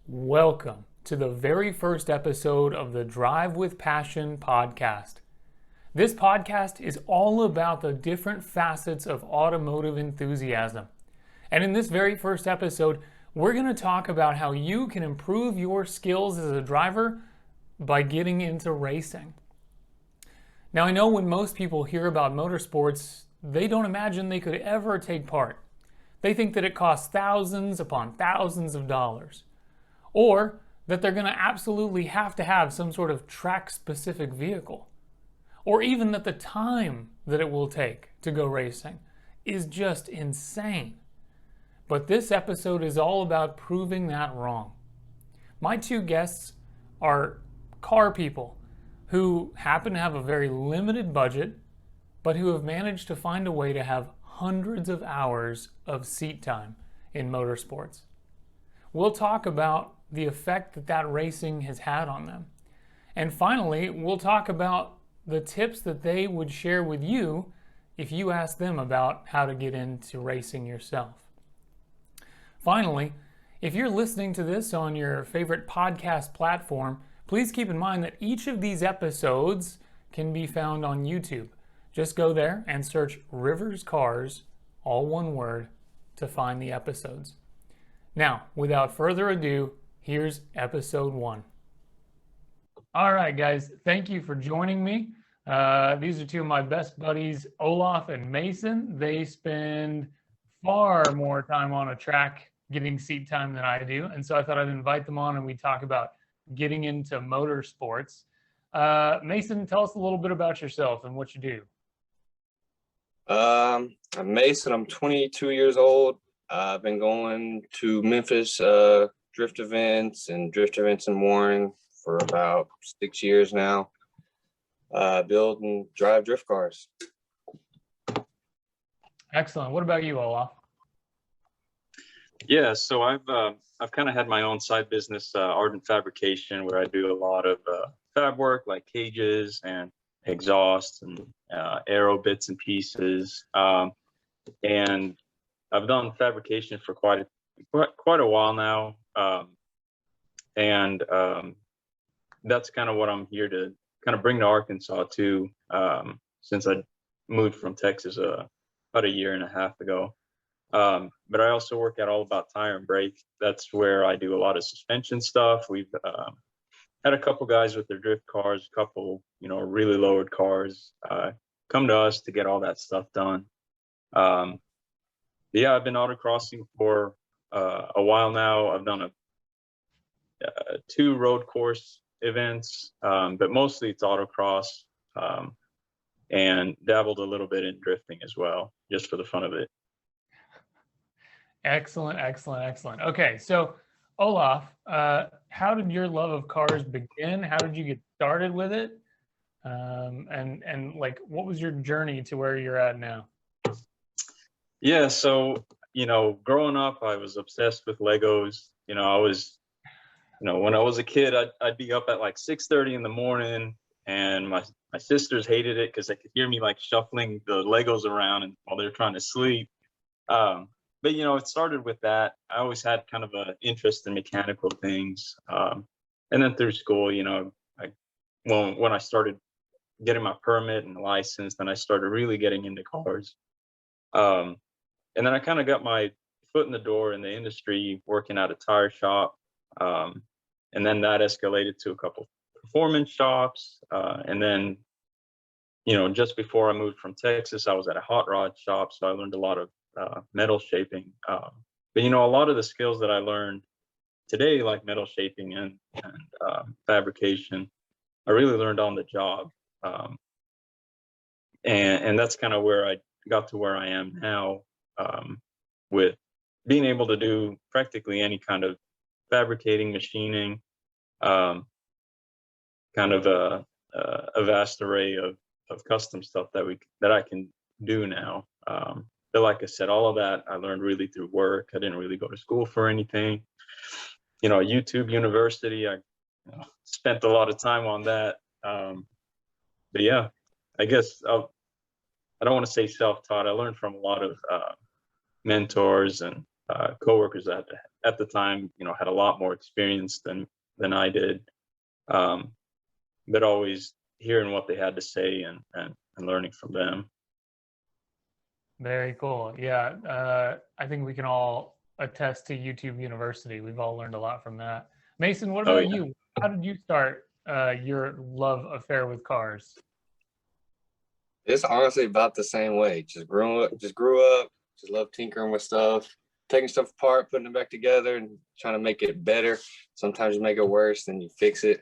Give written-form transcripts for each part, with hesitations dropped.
Welcome to the very first episode of the Drive with Passion podcast. This podcast is all about the different facets of automotive enthusiasm. And in this very first episode, we're going to talk about how you can improve your skills as a driver by getting into racing. Now, I know when most people hear about motorsports, they don't imagine they could ever take part. They think that it costs thousands upon thousands of dollars. Or that they're going to absolutely have to have some sort of track-specific vehicle. Or even that the time that it will take to go racing is just insane. But this episode is all about proving that wrong. My two guests are car people who happen to have a very limited budget, but who have managed to find a way to have hundreds of hours of seat time in motorsports. We'll talk about the effect that racing has had on them. And finally, we'll talk about the tips that they would share with you if you ask them about how to get into racing yourself. Finally, if you're listening to this on your favorite podcast platform, please keep in mind that each of these episodes can be found on YouTube. Just go there and search Rivers Cars, all one word, to find the episodes. Now, without further ado, here's episode 1. All right, guys, thank you for joining me. These are two of my best buddies, Olaf and Mason. They spend far more time on a track getting seat time than I do. And so I thought I'd invite them on and we talk about getting into motorsports. Mason, tell us a little bit about yourself and what you do. I'm Mason. I'm 22 years old. I've been going to Memphis drift events and Warren for about 6 years now. Build and drive drift cars. Excellent. What about you, Olaf? Yeah, so I've kind of had my own side business, Ardent Fabrication, where I do a lot of fab work like cages and exhaust and aero bits and pieces. And I've done fabrication for quite a while now. That's kind of what I'm here to kind of bring to Arkansas too, since I moved from Texas about a year and a half ago. But I also work at All About Tire and Brake. That's where I do a lot of suspension stuff. We've had a couple guys with their drift cars, a couple, really lowered cars, come to us to get all that stuff done. Yeah, I've been autocrossing for a while now. I've done 2 road course events, but mostly it's autocross, and dabbled a little bit in drifting as well, just for the fun of it. Excellent, excellent, excellent. Okay, so Olaf, how did your love of cars begin? How did you get started with it? And like, what was your journey to where you're at now? Yeah, so, growing up, I was obsessed with Legos. I was, when I was a kid, I'd be up at like 6:30 in the morning, and my sisters hated it because they could hear me like shuffling the Legos around and while they're trying to sleep. But, it started with that. I always had kind of an interest in mechanical things. And then through school, when I started getting my permit and license, then I started really getting into cars. And then I kind of got my foot in the door in the industry working at a tire shop. And then that escalated to a couple performance shops. And then, just before I moved from Texas, I was at a hot rod shop. So I learned a lot of metal shaping. But, a lot of the skills that I learned today, like metal shaping and fabrication, I really learned on the job. And that's kind of where I got to where I am now, with being able to do practically any kind of fabricating, machining, kind of a vast array of custom stuff that I can do now. But like I said, all of that I learned really through work. I didn't really go to school for anything. YouTube University, I spent a lot of time on that. But yeah, I guess I don't want to say self-taught. I learned from a lot of mentors and coworkers at the time, you know, had a lot more experience than I did. But always hearing what they had to say and learning from them. Very cool. Yeah, I think we can all attest to YouTube University. We've all learned a lot from that. Mason, what Oh, about yeah. you? How did you start your love affair with cars? It's honestly about the same way. Just love tinkering with stuff, taking stuff apart, putting it back together, and trying to make it better. Sometimes you make it worse, then you fix it.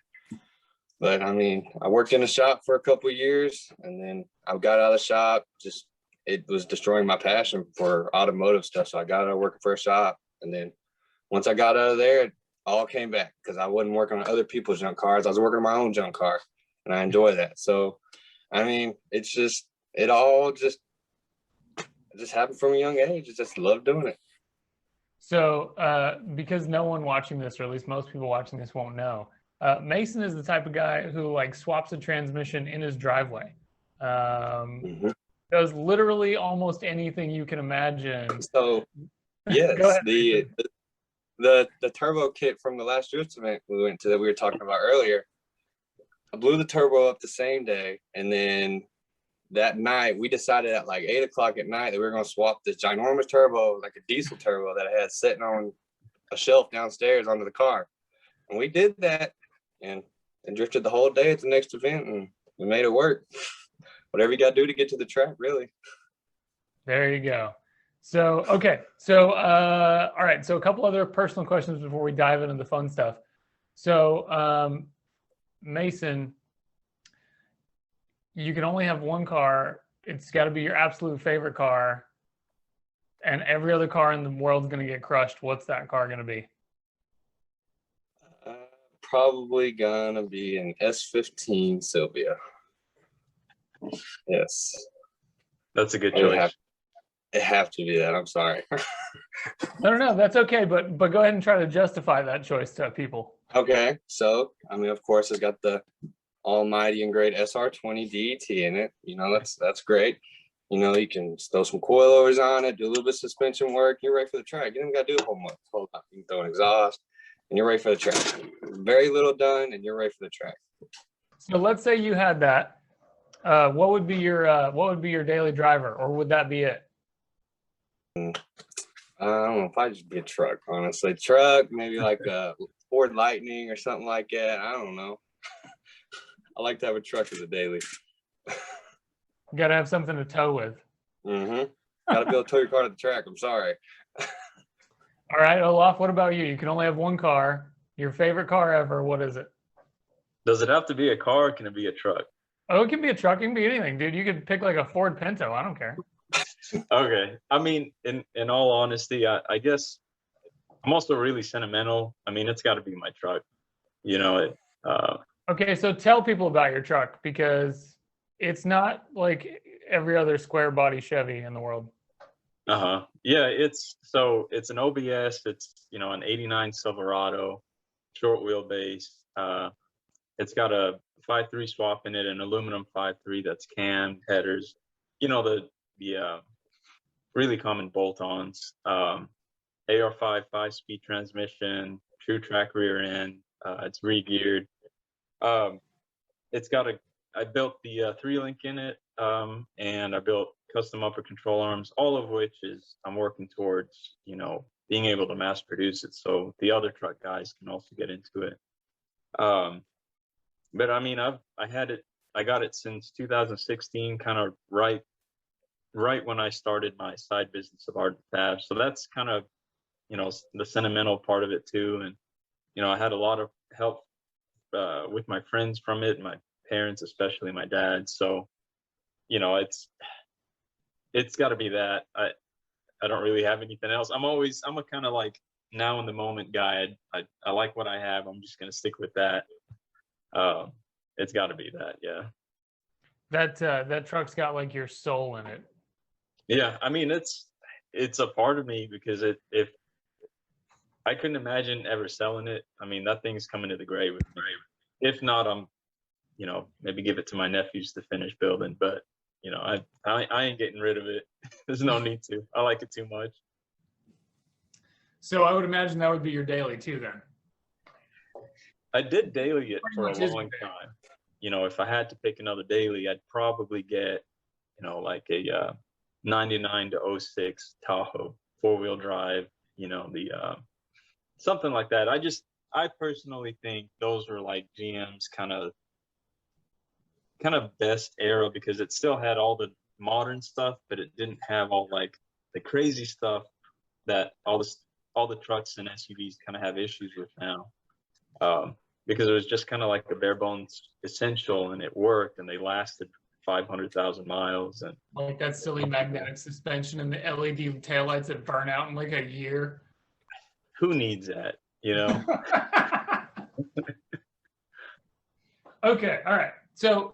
But I mean, I worked in a shop for a couple of years, and then I got out of the shop. Just it was destroying my passion for automotive stuff. So I got out of working for a shop, and then once I got out of there, it all came back because I wasn't working on other people's junk cars. I was working on my own junk car, and I enjoy that. So, I mean, it's just it all just happened from a young age. I just love doing it. So, because no one watching this, or at least most people watching this, won't know, Mason is the type of guy who like swaps a transmission in his driveway. Mm-hmm. Does literally almost anything you can imagine. So, Go yes, ahead, the turbo kit from the last drift event we went to that we were talking about earlier, I blew the turbo up the same day, and then that night we decided at like 8 o'clock at night that we were going to swap this ginormous turbo, like a diesel turbo that I had sitting on a shelf downstairs onto the car, and we did that and drifted the whole day at the next event, and we made it work. Whatever you got to do to get to the track, really. There you go. So, okay. So, all right. So a couple other personal questions before we dive into the fun stuff. So, Mason, you can only have one car. It's got to be your absolute favorite car. And every other car in the world's going to get crushed. What's that car going to be? Probably going to be an S15 Sylvia. Yes. That's a good choice. It have to be that. I'm sorry. No, that's okay. But go ahead and try to justify that choice to people. Okay, so I mean, of course, it's got the almighty and great SR20 DET in it. You know, that's great. You know, you can throw some coilovers on it, do a little bit of suspension work. You're ready for the track. You don't got to do a whole lot. You can throw an exhaust, and you're ready for the track. Very little done, and you're ready for the track. So let's say you had that. What would be your daily driver, or would that be it? I don't know if I'd just be a truck, honestly. Truck, maybe like a Ford Lightning or something like that. I don't know. I like to have a truck as a daily. You got to have something to tow with. Mm-hmm. Got to be able to tow your car to the track. I'm sorry. All right, Olaf, what about you? You can only have one car. Your favorite car ever. What is it? Does it have to be a car or can it be a truck? Oh, it can be a truck. It can be anything, dude. You could pick like a Ford Pinto. I don't care. Okay. I mean, in all honesty, I guess I'm also really sentimental. I mean, it's got to be my truck. You know, Okay, so tell people about your truck, because it's not like every other square body Chevy in the world. Yeah, it's an OBS. It's, you know, an 89 Silverado, short wheelbase. It's got a 5.3 swap in it, an aluminum 5.3 that's cammed, headers, you know, the really common bolt-ons, AR5 5-speed transmission, true track rear end. It's re-geared. It's got I built the 3-link in it, and I built custom upper control arms, all of which I'm working towards, you know, being able to mass produce it so the other truck guys can also get into it. But I mean, I got it since 2016, kind of right when I started my side business of art and fab. So that's kind of, you know, the sentimental part of it too. And, you know, I had a lot of help with my friends from it, my parents, especially my dad. So, you know, it's got to be that. I don't really have anything else. I'm a kind of like now in the moment guy. I like what I have. I'm just going to stick with that. It's got to be that. Yeah. That truck's got like your soul in it. Yeah. I mean, it's a part of me, because if I couldn't imagine ever selling it. I mean, that thing's coming to the grave with me. If not, I'm, you know, maybe give it to my nephews to finish building, but you know, I ain't getting rid of it. There's no need to. I like it too much. So I would imagine that would be your daily too then. I did daily it Pretty for a much is long your time. You know, if I had to pick another daily, I'd probably get, you know, like a 99 to 06 Tahoe 4-wheel drive, you know, the something like that. I personally think those were like GM's kind of best era, because it still had all the modern stuff, but it didn't have all like the crazy stuff that all the trucks and SUVs kind of have issues with now. Because it was just kind of like the bare bones essential, and it worked, and they lasted 500,000 miles. And like that silly magnetic suspension and the LED taillights that burn out in like a year. who needs that, you know? Okay, all right. So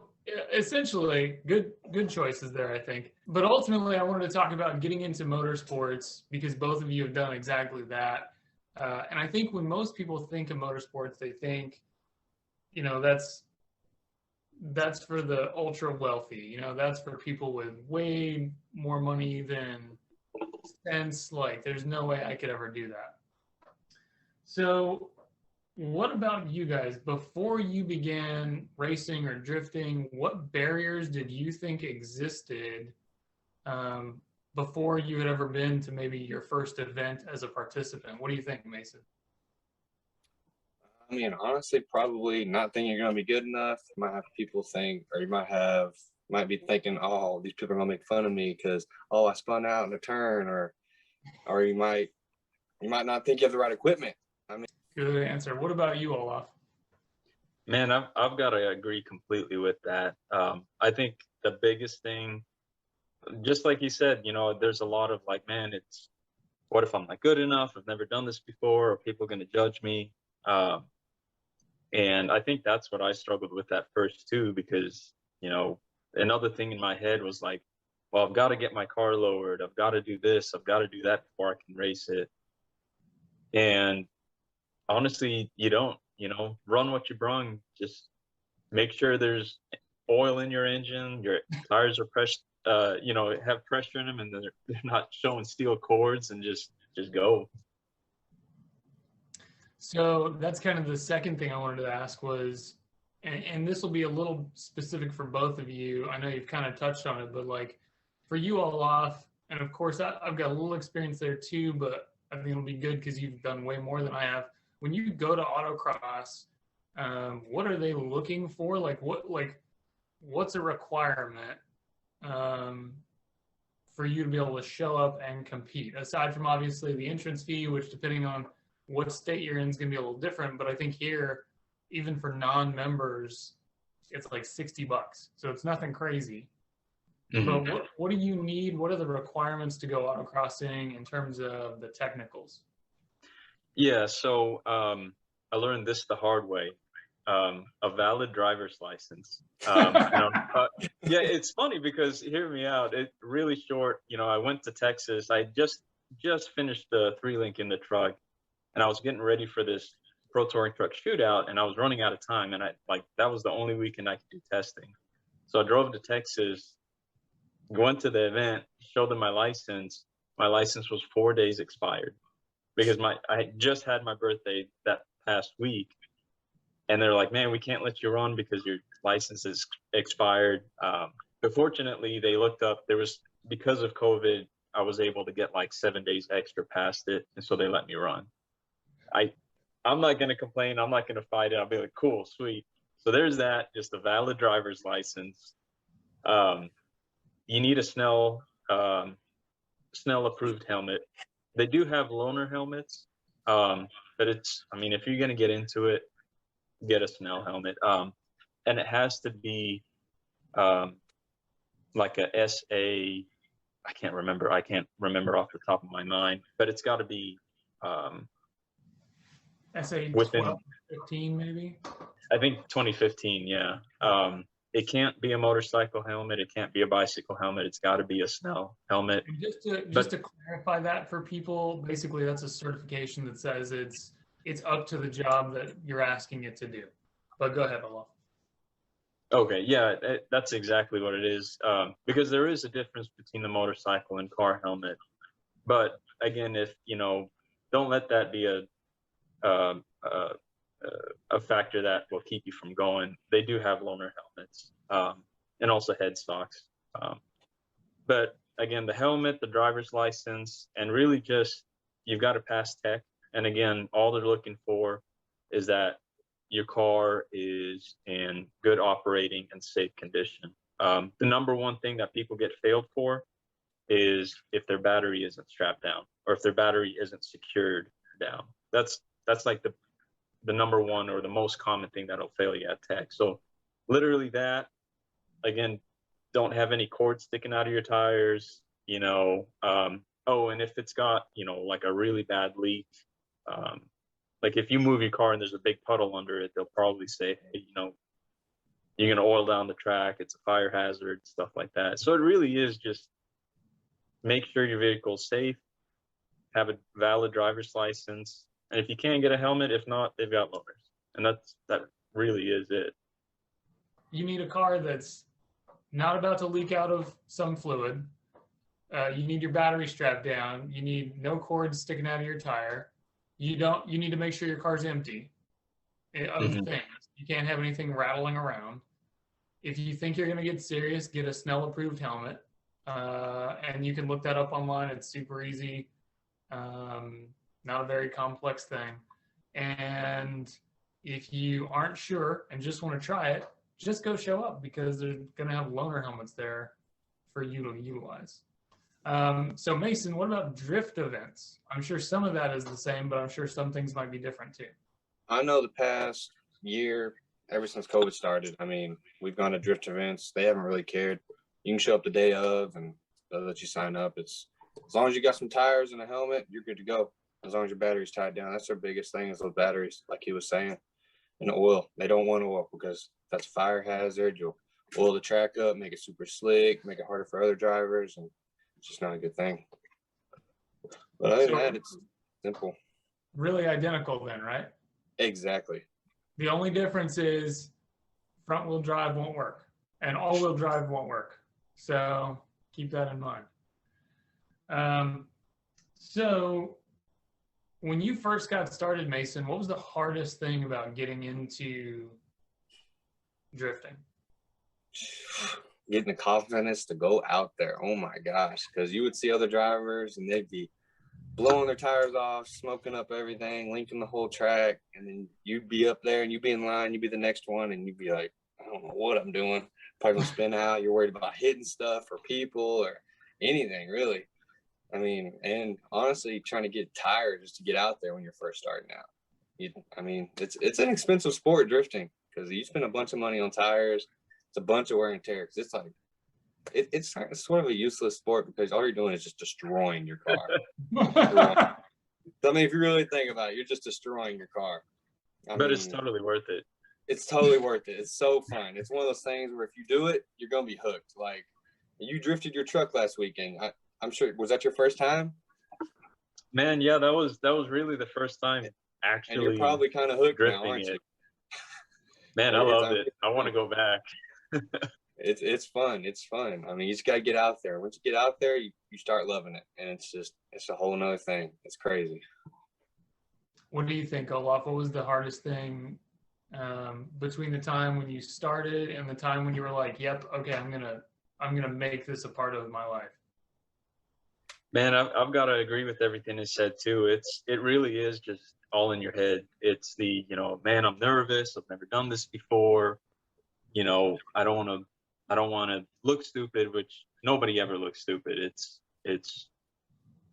essentially, good choices there, I think. But ultimately, I wanted to talk about getting into motorsports because both of you have done exactly that. And I think when most people think of motorsports, they think, you know, that's for the ultra wealthy. You know, that's for people with way more money than sense. Like, there's no way I could ever do that. So what about you guys? Before you began racing or drifting, what barriers did you think existed before you had ever been to maybe your first event as a participant? What do you think, Mason? I mean, honestly, probably not thinking you're going to be good enough. You might have people think, or you might be thinking, oh, these people are going to make fun of me because, oh, I spun out in a turn, or you might not think you have the right equipment. I mean, Good answer. What about you, Olaf? Man, I've got to agree completely with that. I think the biggest thing, just like you said, you know, there's a lot of like, man, it's what if I'm not good enough? I've never done this before. Are people going to judge me? And I think that's what I struggled with at first too, because, you know, another thing in my head was like, well, I've got to get my car lowered. I've got to do this. I've got to do that before I can race it. And honestly, you don't, you know, run what you brung. Just make sure there's oil in your engine, your tires are pressed, you know, have pressure in them, and they're not showing steel cords, and just go. So that's kind of the second thing I wanted to ask was, and this will be a little specific for both of you. I know you've kind of touched on it, but like for you, Olaf, and of course I've got a little experience there too, but I think it'll be good because you've done way more than I have. When you go to autocross, what are they looking for? What's a requirement for you to be able to show up and compete? Aside from obviously the entrance fee, which depending on what state you're in is going to be a little different. But I think here, even for non-members, it's like $60. So it's nothing crazy. Mm-hmm. But what do you need? What are the requirements to go autocrossing in terms of the technicals? Yeah, so I learned this the hard way. A valid driver's license. You know, yeah, it's funny because, hear me out, it's really short. You know, I went to Texas. I just finished the 3-link in the truck, and I was getting ready for this Pro Touring Truck shootout, and I was running out of time, and that was the only weekend I could do testing. So I drove to Texas, went to the event, showed them my license. My license was 4 days expired because I just had my birthday that past week, and they're like, man, we can't let you run because your license is expired. But fortunately, they looked up, because of COVID, I was able to get like 7 days extra past it, and so they let me run. I'm not going to complain. I'm not going to fight it. I'll be like, cool, sweet. So there's that, just a valid driver's license. You need a Snell approved helmet. They do have loaner helmets, but I mean, if you're going to get into it, get a Snell helmet. And it has to be like a SA, I can't remember off the top of my mind, but it's got to be SA within 12, 15 maybe? I think 2015, yeah. It can't be a motorcycle helmet. It can't be a bicycle helmet. It's got to be a Snell helmet. And just to clarify that for people, basically that's a certification that says it's up to the job that you're asking it to do. But go ahead, Olaf. Okay, yeah, that's exactly what it is. Because there is a difference between the motorcycle and car helmet. But again, if you know, don't let that be a factor that will keep you from going. They do have loaner helmets, and also headstocks. But again, the helmet, the driver's license, and really just you've got to pass tech. And again, all they're looking for is that your car is in good operating and safe condition. The number one thing that people get failed for is if their battery isn't strapped down or if their battery isn't secured down. That's like the number one or the most common thing that'll fail you at tech. So literally that, again, don't have any cord sticking out of your tires, you know. Oh, and if it's got, you know, like a really bad leak, like if you move your car and there's a big puddle under it, they'll probably say, hey, you know, you're going to oil down the track, it's a fire hazard, stuff like that. So it really is just make sure your vehicle's safe, have a valid driver's license, and if you can, get a helmet. If not, they've got loaners, and that really is it. You need a car that's not about to leak out of some fluid. You need your battery strapped down. You need no cords sticking out of your tire. You need to make sure your car's empty of things. You can't have anything rattling around. If you think you're going to get serious, get a Snell approved helmet. And you can look that up online. It's super easy. Not a very complex thing. And if you aren't sure and just want to try it, just go show up, because they're going to have loaner helmets there for you to utilize. So Mason, what about drift events? I'm sure some of that is the same, but I'm sure some things might be different too. I know the past year, ever since COVID started, I mean, we've gone to drift events. They haven't really cared. You can show up the day of and they'll let you sign up. It's as long as you got some tires and a helmet, you're good to go. As long as your battery's tied down. That's their biggest thing, is those batteries, like he was saying. And the oil. They don't want oil because that's a fire hazard. You'll oil the track up, make it super slick, make it harder for other drivers, and it's just not a good thing. But other than that, it's simple. Really identical then, right? Exactly. The only difference is front wheel drive won't work and all wheel drive won't work. So keep that in mind. So when you first got started, Mason, what was the hardest thing about getting into drifting? Getting the confidence to go out there. Oh my gosh. Because you would see other drivers and they'd be blowing their tires off, smoking up everything, linking the whole track. And then you'd be up there and you'd be in line, you'd be the next one, and you'd be like, I don't know what I'm doing. Probably gonna spin out. You're worried about hitting stuff or people or anything, really. I mean, and honestly, trying to get tired just to get out there when you're first starting out. I mean, it's an expensive sport, drifting, because you spend a bunch of money on tires. It's a bunch of wear and tear. Because it's like, it's sort of a useless sport because all you're doing is just destroying your car. I mean, if you really think about it, you're just destroying your car. But it's totally worth it. It's totally worth it. It's so fun. It's one of those things where if you do it, you're gonna be hooked. Like, you drifted your truck last weekend. I'm sure, was that your first time? Man, yeah, that was really the first time actually. And you're probably kind of hooked now, aren't you? Man, I love it. I want to go back. It's fun. It's fun. I mean, you just gotta get out there. Once you get out there, you start loving it, and it's a whole nother thing. It's crazy. What do you think, Olaf? What was the hardest thing between the time when you started and the time when you were like, "Yep, okay, I'm gonna make this a part of my life"? Man, I've got to agree with everything he said too. It really is just all in your head. It's the, you know, man, I'm nervous. I've never done this before. You know, I don't want to look stupid, which nobody ever looks stupid. It's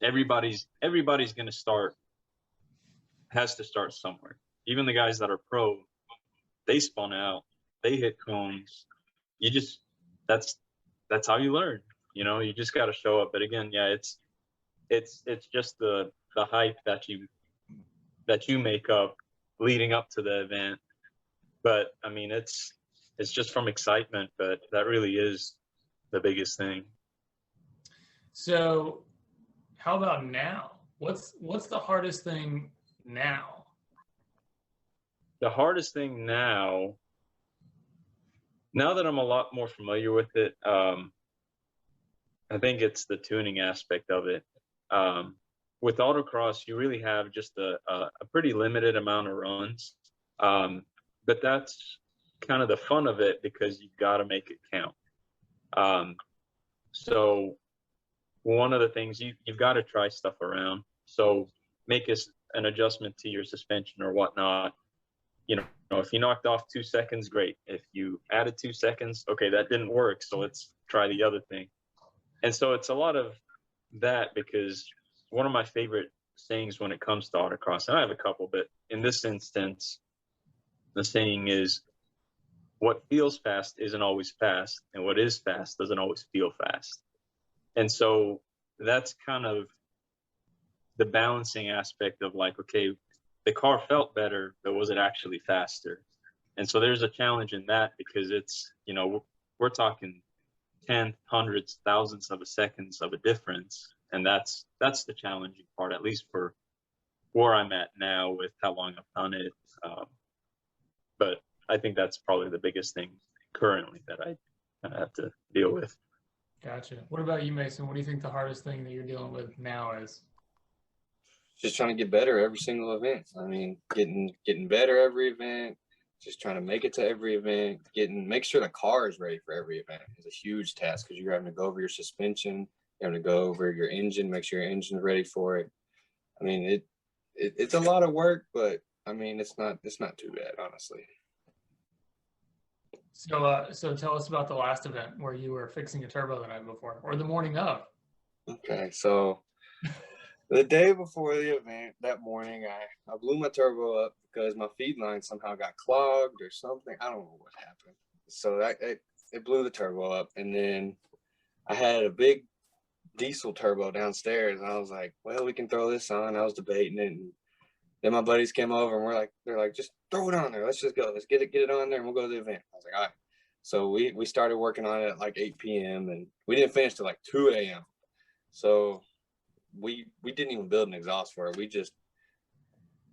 everybody's going to has to start somewhere. Even the guys that are pro, they spun out, they hit cones. That's how you learn. You know, you just got to show up. But again, yeah, it's just the hype that you make up leading up to the event. But I mean, it's just from excitement, but that really is the biggest thing. So how about now? What's the hardest thing now? The hardest thing now that I'm a lot more familiar with it, I think it's the tuning aspect of it. with autocross, you really have just a pretty limited amount of runs. But that's kind of the fun of it, because you've got to make it count. So one of the things you've got to try stuff around. So make an adjustment to your suspension or whatnot. You know, if you knocked off 2 seconds, great. If you added 2 seconds, okay, that didn't work, so let's try the other thing. And so it's a lot of that, because one of my favorite sayings when it comes to autocross, and I have a couple, but in this instance, the saying is, what feels fast isn't always fast, and what is fast doesn't always feel fast. And so that's kind of the balancing aspect of like, okay, the car felt better, but was it actually faster? And so there's a challenge in that, because it's, you know, we're talking tenths, hundreds, thousandths of a seconds of a difference. And that's the challenging part, at least for where I'm at now with how long I've done it. But I think that's probably the biggest thing currently that I have to deal with. Gotcha. What about you, Mason? What do you think the hardest thing that you're dealing with now is? Just trying to get better every single event. I mean, getting better every event, just trying to make it to every event, make sure the car is ready for every event is a huge task, because you're having to go over your suspension, you're having to go over your engine, make sure your engine's ready for it. I mean, it's a lot of work, but I mean, it's not too bad, honestly. So tell us about the last event where you were fixing a turbo the night before, or the morning of. Okay, so the day before the event, that morning, I blew my turbo up because my feed line somehow got clogged or something. I don't know what happened. So it blew the turbo up, and then I had a big diesel turbo downstairs, and I was like, well, we can throw this on. I was debating it, and then my buddies came over, and they're like, just throw it on there. Let's just go. Let's get it on there, and we'll go to the event. I was like, all right. So we started working on it at like 8 p.m. and we didn't finish till like 2 a.m. So we didn't even build an exhaust for it. We just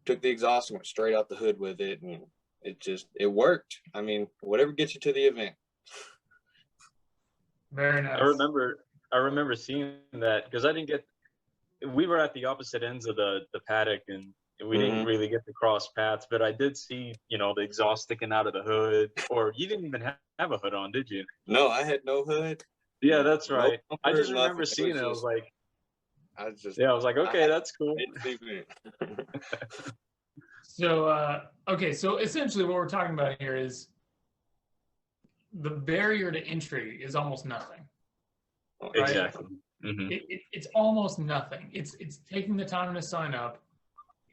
took the exhaust and went straight out the hood with it, and it worked. I mean, whatever gets you to the event. Very nice. I remember seeing that, because we were at the opposite ends of the paddock, and we didn't really get to cross paths, but I did see, you know, the exhaust sticking out of the hood. Or you didn't even have a hood on, did you? No, I had no hood. Yeah, that's right. No, I just remember seeing it. I was like, okay, that's cool. So essentially what we're talking about here is the barrier to entry is almost nothing. Right? Exactly. Mm-hmm. It's almost nothing. It's taking the time to sign up.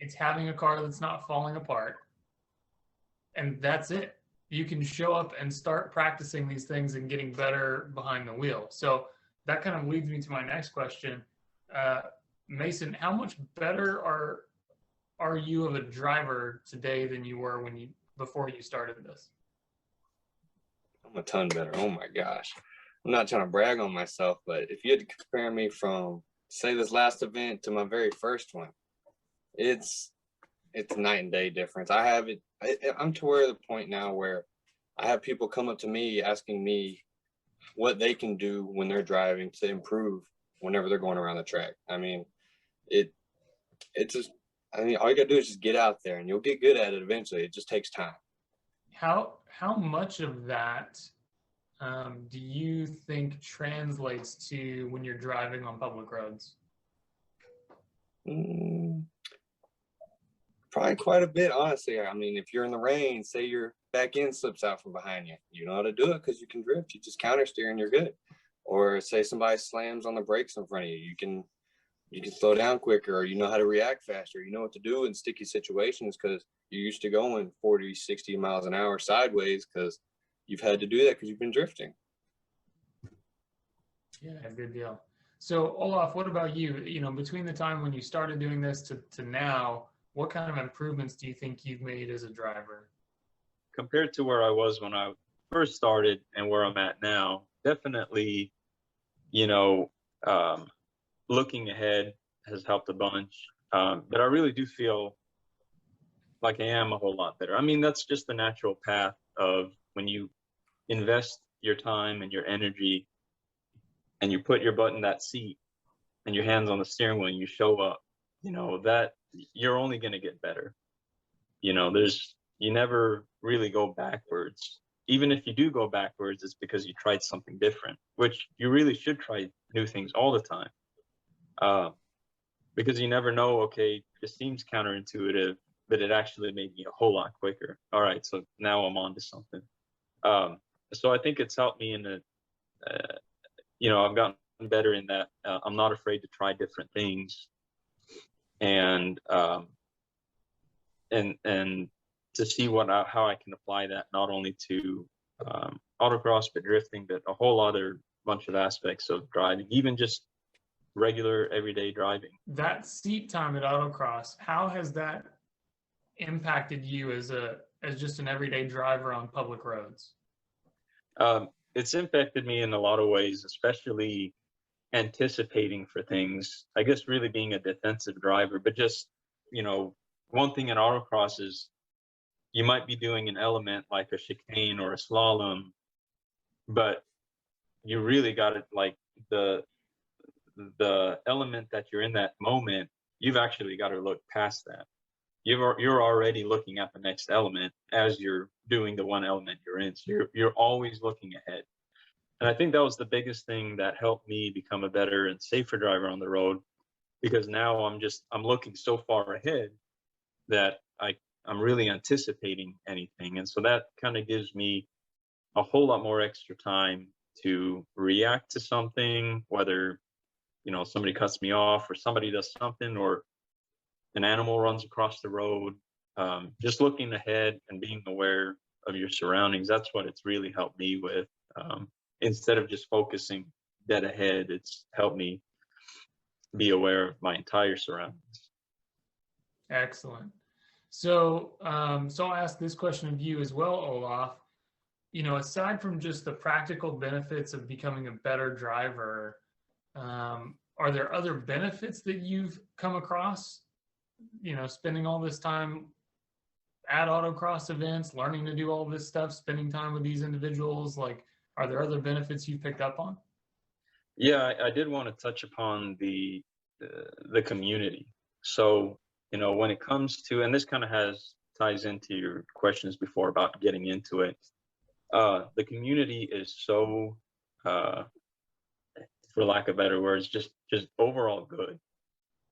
It's having a car that's not falling apart. And that's it. You can show up and start practicing these things and getting better behind the wheel. So that kind of leads me to my next question. Mason, how much better are you of a driver today than you were before you started this? I'm a ton better. Oh my gosh. I'm not trying to brag on myself, but if you had to compare me from, say, this last event to my very first one, it's night and day difference. I'm to where the point now where I have people come up to me asking me what they can do when they're driving to improve whenever they're going around the track. I mean, all you gotta do is just get out there, and you'll get good at it eventually. It just takes time. How much of that do you think translates to when you're driving on public roads? Probably quite a bit, honestly. I mean, if you're in the rain, say your back end slips out from behind you, you know how to do it because you can drift. You just counter steer and you're good. Or say somebody slams on the brakes in front of you, you can slow down quicker, or you know how to react faster. You know what to do in sticky situations because you're used to going 40, 60 miles an hour sideways because you've had to do that because you've been drifting. Yeah, good deal. So Olaf, what about you? You know, between the time when you started doing this to now, what kind of improvements do you think you've made as a driver? Compared to where I was when I first started and where I'm at now, definitely, you know, looking ahead has helped a bunch. But I really do feel like I am a whole lot better. I mean, that's just the natural path of when you invest your time and your energy and you put your butt in that seat and your hands on the steering wheel and you show up. you know, that you're only going to get better. You know, you never really go backwards. Even if you do go backwards, it's because you tried something different, which you really should try new things all the time. Because you never know, okay, this seems counterintuitive, but it actually made me a whole lot quicker. All right, so now I'm on to something. So I think it's helped me in you know, I've gotten better in that. I'm not afraid to try different things, and to see how I can apply that not only to autocross, but drifting, but a whole other bunch of aspects of driving, even just regular everyday driving. That seat time at autocross, how has that impacted you as just an everyday driver on public roads? It's impacted me in a lot of ways, especially anticipating for things. I guess really being a defensive driver, but just, you know, one thing in autocross is you might be doing an element like a chicane or a slalom, but you really got it, like the element that you're in that moment, you've actually got to look past that. You're already looking at the next element as you're doing the one element you're in. So you're always looking ahead. And I think that was the biggest thing that helped me become a better and safer driver on the road, because now I'm looking so far ahead that I'm really anticipating anything. And so that kind of gives me a whole lot more extra time to react to something, whether, you know, somebody cuts me off or somebody does something or an animal runs across the road. Just looking ahead and being aware of your surroundings, that's what it's really helped me with. Instead of just focusing dead ahead, it's helped me be aware of my entire surroundings. Excellent. So, so I'll ask this question of you as well, Olaf. You know, aside from just the practical benefits of becoming a better driver, are there other benefits that you've come across, you know, spending all this time at autocross events, learning to do all this stuff, spending time with these individuals? Like, are there other benefits you've picked up on? Yeah, I did want to touch upon the community. So, you know, when it comes to, and this kind of ties into your questions before about getting into it, the community is so, for lack of better words, just overall good.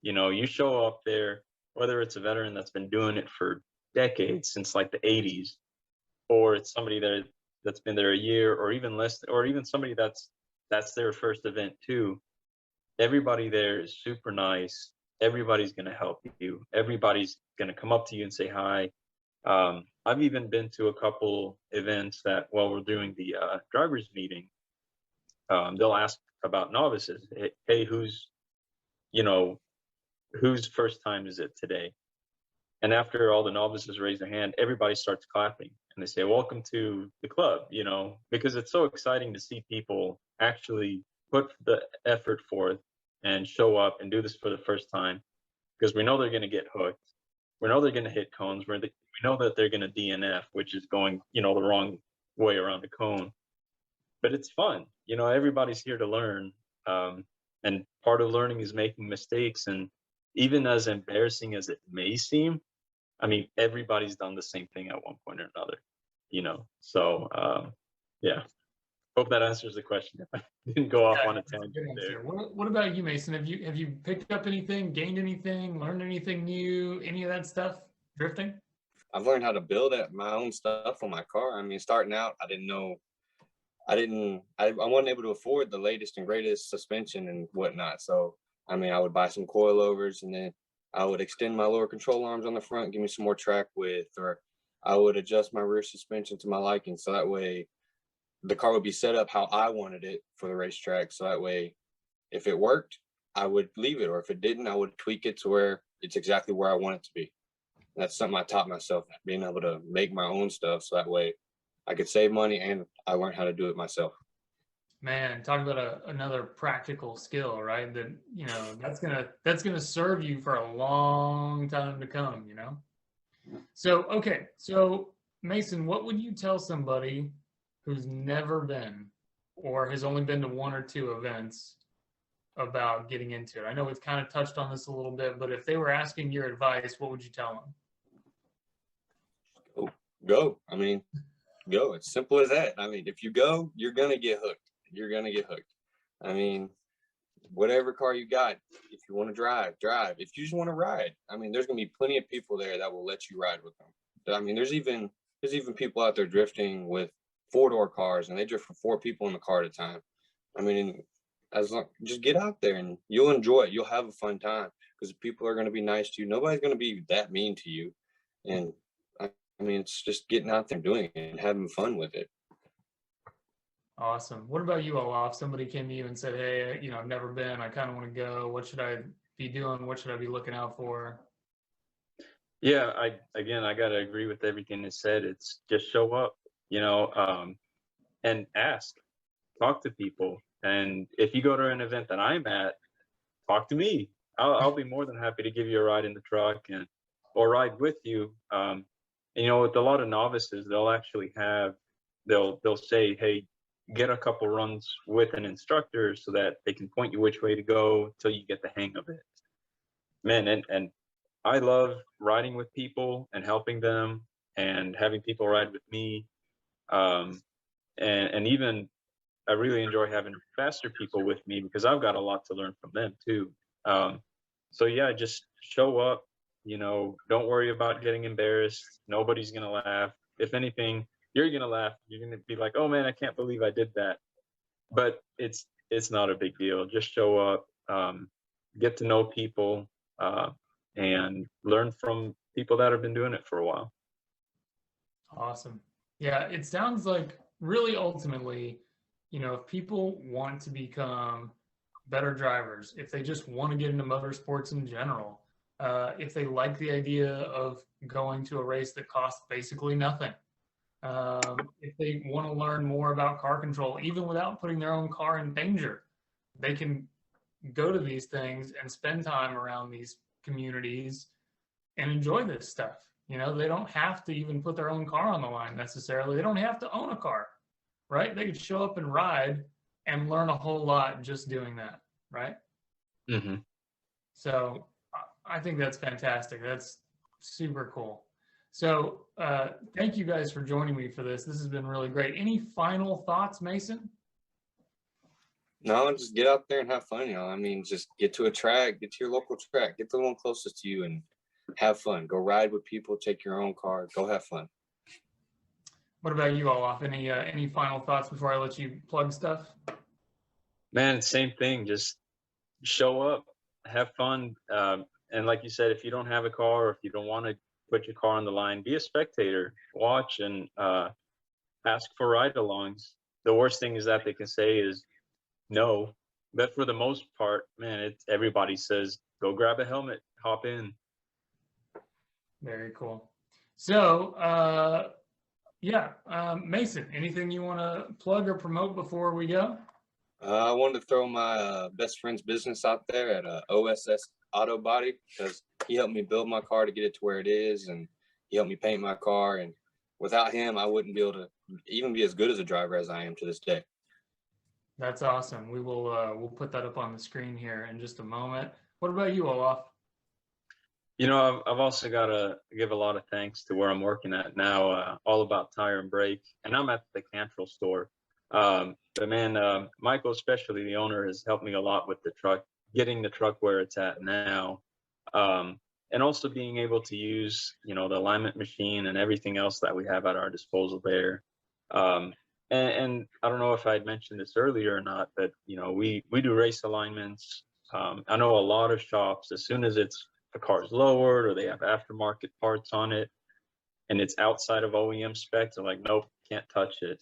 You know, you show up there, whether it's a veteran that's been doing it for decades, since like the 80s, or it's somebody that's been there a year or even less, or even somebody that's their first event too. Everybody there is super nice. Everybody's going to help you. Everybody's going to come up to you and say hi. I've even been to a couple events that while we're doing the drivers meeting, they'll ask about novices. Hey, whose first time is it today? And after all the novices raise their hand, everybody starts clapping and they say, welcome to the club, you know, because it's so exciting to see people actually put the effort forth and show up and do this for the first time, because we know they're going to get hooked. We know they're going to hit cones. We know that they're going to DNF, which is going, you know, the wrong way around the cone. But it's fun. You know, everybody's here to learn. And part of learning is making mistakes. And even as embarrassing as it may seem, I mean, everybody's done the same thing at one point or another, you know? So, yeah. Hope that answers the question. If I didn't go off on a tangent there. What about you, Mason? Have you picked up anything, gained anything, learned anything new, any of that stuff drifting? I've learned how to build my own stuff on my car. I mean, starting out, I wasn't able to afford the latest and greatest suspension and whatnot. So, I mean, I would buy some coilovers and then I would extend my lower control arms on the front, give me some more track width, or I would adjust my rear suspension to my liking. So that way the car would be set up how I wanted it for the racetrack. So that way, if it worked, I would leave it. Or if it didn't, I would tweak it to where it's exactly where I want it to be. And that's something I taught myself, being able to make my own stuff. So that way I could save money and I learned how to do it myself. Man, talk about another practical skill, right? That, you know, that's gonna serve you for a long time to come, you know? So, okay. So Mason, what would you tell somebody who's never been or has only been to one or two events about getting into it? I know we've kind of touched on this a little bit, but if they were asking your advice, what would you tell them? Go. I mean, go. It's simple as that. I mean, if you go, you're going to get hooked. You're going to get hooked. I mean, whatever car you got, if you want to drive, drive. If you just want to ride, I mean, there's going to be plenty of people there that will let you ride with them. I mean, there's even people out there drifting with 4-door cars, and they drift for 4 people in the car at a time. I mean, just get out there and you'll enjoy it. You'll have a fun time because people are going to be nice to you. Nobody's going to be that mean to you. And I mean, it's just getting out there and doing it and having fun with it. Awesome. What about you, Olaf? Somebody came to you and said, hey, I've never been. I kind of want to go. What should I be doing? What should I be looking out for? Yeah, I got to agree with everything they said. It's just show up, and ask, talk to people. And if you go to an event that I'm at, talk to me. I'll be more than happy to give you a ride in the truck or ride with you. And, with a lot of novices, they'll say, hey, get a couple runs with an instructor so that they can point you which way to go till you get the hang of it. Man, and I love riding with people and helping them and having people ride with me. And even I really enjoy having faster people with me because I've got a lot to learn from them too. So yeah, just show up, don't worry about getting embarrassed. Nobody's going to laugh. If anything, you're going to laugh. You're going to be like, oh man, I can't believe I did that. But it's not a big deal. Just show up, get to know people, and learn from people that have been doing it for a while. Awesome. Yeah, it sounds like really ultimately, if people want to become better drivers, if they just want to get into motorsports in general, if they like the idea of going to a race that costs basically nothing, if they want to learn more about car control, even without putting their own car in danger, they can go to these things and spend time around these communities and enjoy this stuff. They don't have to even put their own car on the line necessarily. They don't have to own a car, right? They could show up and ride and learn a whole lot just doing that, right? Mm-hmm. So I think that's fantastic. That's super cool. So thank you guys for joining me for this. This has been really great. Any final thoughts, Mason? No, just get out there and have fun, I mean, just get to a track, get to your local track, get the one closest to you and have fun. Go ride with people, take your own car, go have fun. What about you, Olaf? Any final thoughts before I let you plug stuff? Man, same thing. Just show up, have fun. And like you said, if you don't have a car or if you don't want to put your car on the line, be a spectator, watch and ask for ride-alongs. The worst thing is that they can say is no, but for the most part, man, everybody says, go grab a helmet, hop in. Very cool. So, Mason, anything you want to plug or promote before we go? I wanted to throw my best friend's business out there at OSS Auto Body because he helped me build my car to get it to where it is, and he helped me paint my car. And without him, I wouldn't be able to even be as good as a driver as I am to this day. That's awesome. We will we'll put that up on the screen here in just a moment. What about you, Olaf? I've also got to give a lot of thanks to where I'm working at now, All About Tire and Brake, and I'm at the Cantrell store. But man, Michael, especially the owner, has helped me a lot with the truck, getting the truck where it's at now, and also being able to use, the alignment machine and everything else that we have at our disposal there. And I don't know if I'd mentioned this earlier or not, but, we do race alignments. I know a lot of shops, as soon as the car's lowered or they have aftermarket parts on it and it's outside of OEM specs, they're like, nope, can't touch it.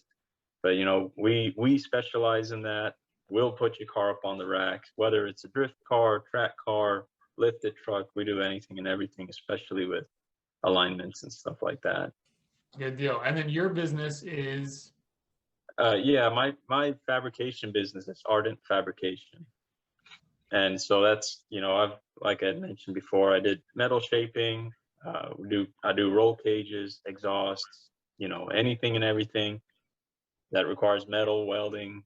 But, we specialize in that. We'll put your car up on the rack, whether it's a drift car, track car, lifted truck. We do anything and everything, especially with alignments and stuff like that. Good deal. And then your business is? My fabrication business is Ardent Fabrication. And so that's, like I mentioned before, I did metal shaping. I do roll cages, exhausts, anything and everything that requires metal, welding,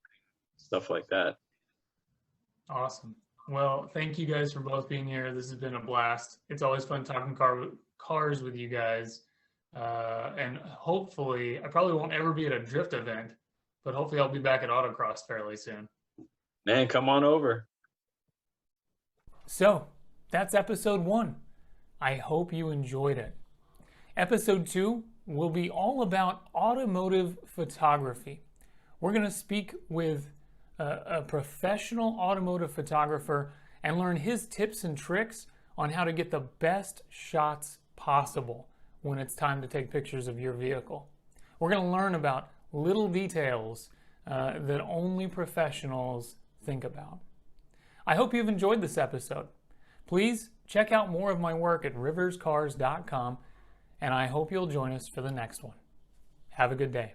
stuff like that. Awesome. Well, thank you guys for both being here. This has been a blast. It's always fun talking cars with you guys. And hopefully, I probably won't ever be at a drift event, but hopefully I'll be back at Autocross fairly soon. Man, come on over. So, that's episode 1. I hope you enjoyed it. Episode 2 will be all about automotive photography. We're going to speak with a professional automotive photographer and learn his tips and tricks on how to get the best shots possible when it's time to take pictures of your vehicle. We're going to learn about little details that only professionals think about. I hope you've enjoyed this episode. Please check out more of my work at riverscars.com, and I hope you'll join us for the next one. Have a good day.